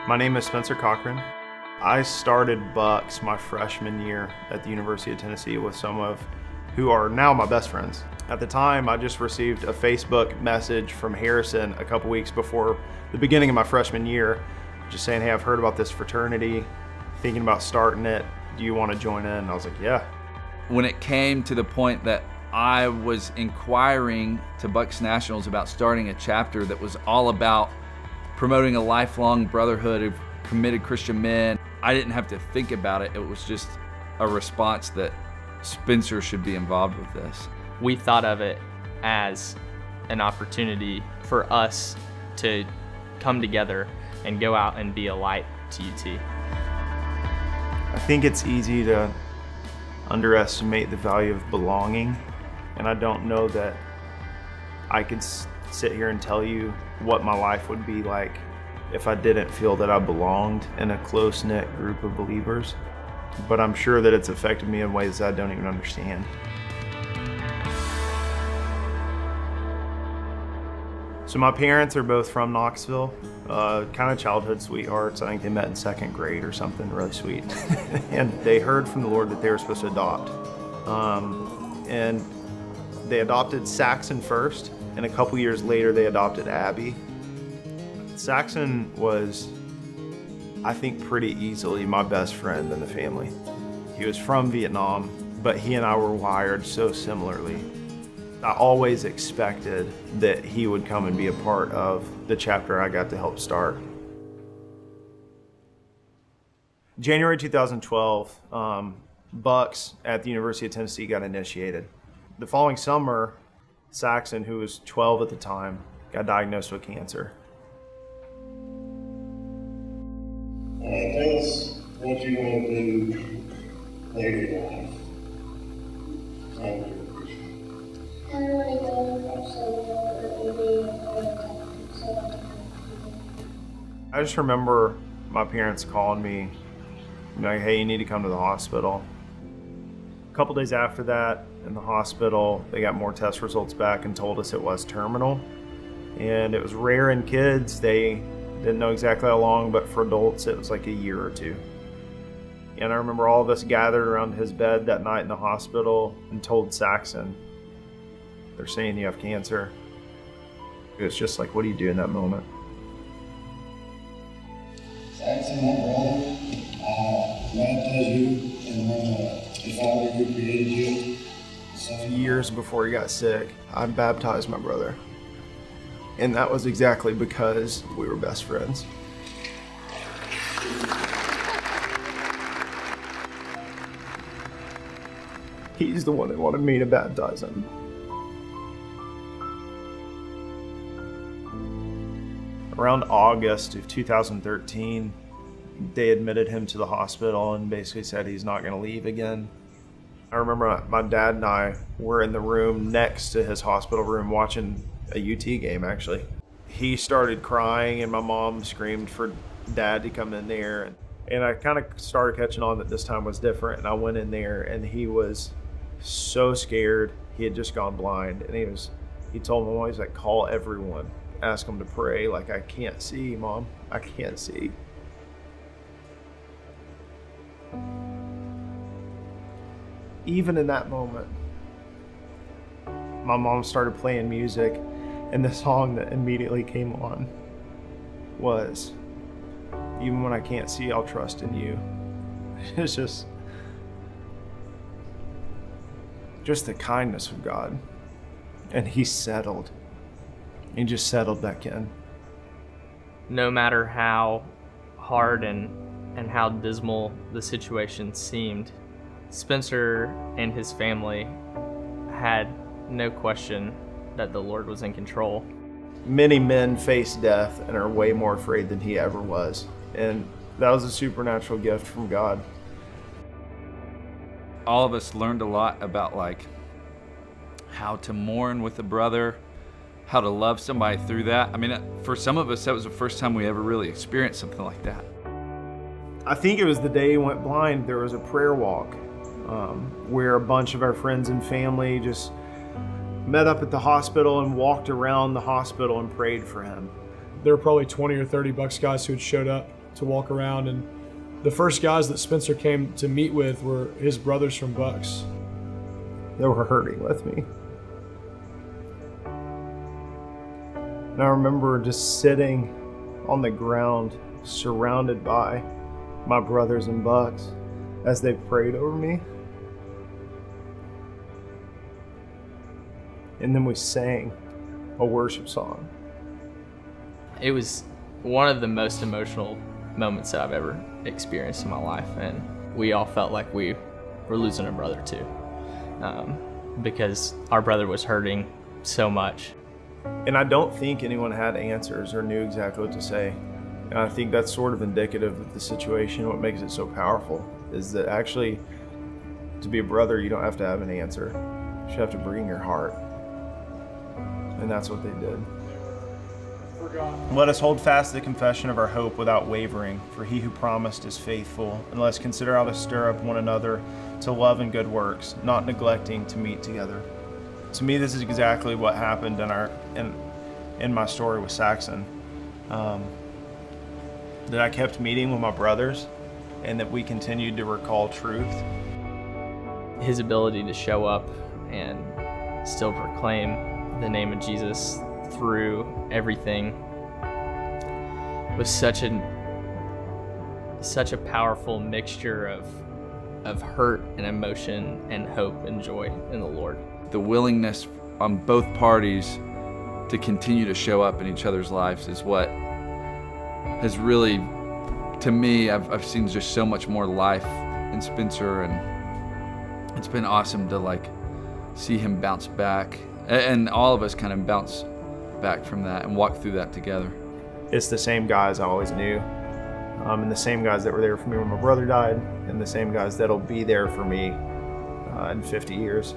My name is Spencer Cochran. I started BYX my freshman year at the University of Tennessee with some of who are now my best friends. At the time, I just received a Facebook message from Harrison a couple weeks before the beginning of my freshman year, just saying, hey, I've heard about this fraternity, thinking about starting it. Do you want to join in? And I was like, yeah. When it came to the point that I was inquiring to BYX Nationals about starting a chapter that was all about promoting a lifelong brotherhood of committed Christian men, I didn't have to think about it. It was just a response that Spencer should be involved with this. We thought of it as an opportunity for us to come together and go out and be a light to UT. I think it's easy to underestimate the value of belonging, and I don't know that I could sit here and tell you what my life would be like if I didn't feel that I belonged in a close-knit group of believers. But I'm sure that it's affected me in ways that I don't even understand. So my parents are both from Knoxville, kind of childhood sweethearts. I think they met in second grade or something really sweet. And they heard from the Lord that they were supposed to adopt. And they adopted Saxon first, and a couple years later they adopted Abby. Saxon was, I think, pretty easily my best friend in the family. He was from Vietnam, but he and I were wired so similarly. I always expected that he would come and be a part of the chapter I got to help start. January 2012, BYX at the University of Tennessee got initiated. The following summer, Saxon, who was 12 at the time, got diagnosed with cancer. All right, tell us what you want to do later in life. I want to go I just remember my parents calling me, like, hey, you need to come to the hospital. A couple days after that, in the hospital, they got more test results back and told us it was terminal. And it was rare in kids. They didn't know exactly how long, but for adults, it was like a year or two. And I remember all of us gathered around his bed that night in the hospital and told Saxon, they're saying you have cancer. It was just like, what do you do in that moment? Saxon, my brother, God does you and the Father who created you. Years before he got sick, I baptized my brother. And that was exactly because we were best friends. He's the one that wanted me to baptize him. Around August of 2013, they admitted him to the hospital and basically said he's not going to leave again. I remember my dad and I were in the room next to his hospital room watching a UT game, actually. He started crying and my mom screamed for Dad to come in there. And I kind of started catching on that this time was different. And I went in there and he was so scared. He had just gone blind. And he told my mom, he's like, call everyone, ask them to pray. Like, I can't see, Mom, I can't see. Even in that moment, my mom started playing music, and the song that immediately came on was, even when I can't see, I'll trust in you. It's just the kindness of God. And he settled. He just settled back in. No matter how hard and how dismal the situation seemed, Spencer and his family had no question that the Lord was in control. Many men face death and are way more afraid than he ever was. And that was a supernatural gift from God. All of us learned a lot about how to mourn with a brother, how to love somebody through that. I mean, for some of us, that was the first time we ever really experienced something like that. I think it was the day he went blind. There was a prayer walk where a bunch of our friends and family just met up at the hospital and walked around the hospital and prayed for him. There were probably 20 or 30 BYX guys who had showed up to walk around, and the first guys that Spencer came to meet with were his brothers from BYX. They were hurting with me. And I remember just sitting on the ground, surrounded by my brothers in BYX as they prayed over me. And then we sang a worship song. It was one of the most emotional moments that I've ever experienced in my life, and we all felt like we were losing a brother too, because our brother was hurting so much. And I don't think anyone had answers or knew exactly what to say. And I think that's sort of indicative of the situation. What makes it so powerful is that actually, to be a brother, you don't have to have an answer. You just have to bring your heart. And that's what they did. Let us hold fast the confession of our hope without wavering, for he who promised is faithful. And let us consider how to stir up one another to love and good works, not neglecting to meet together. To me, this is exactly what happened in my story with Saxon. That I kept meeting with my brothers, and that we continued to recall truth. His ability to show up and still proclaim the name of Jesus through everything was such a powerful mixture of hurt and emotion and hope and joy in the Lord. The willingness on both parties to continue to show up in each other's lives is what has really, to me, I've seen just so much more life in Spencer, and it's been awesome to see him bounce back, and all of us kind of bounce back from that and walk through that together. It's the same guys I always knew, and the same guys that were there for me when my brother died, and the same guys that'll be there for me in 50 years.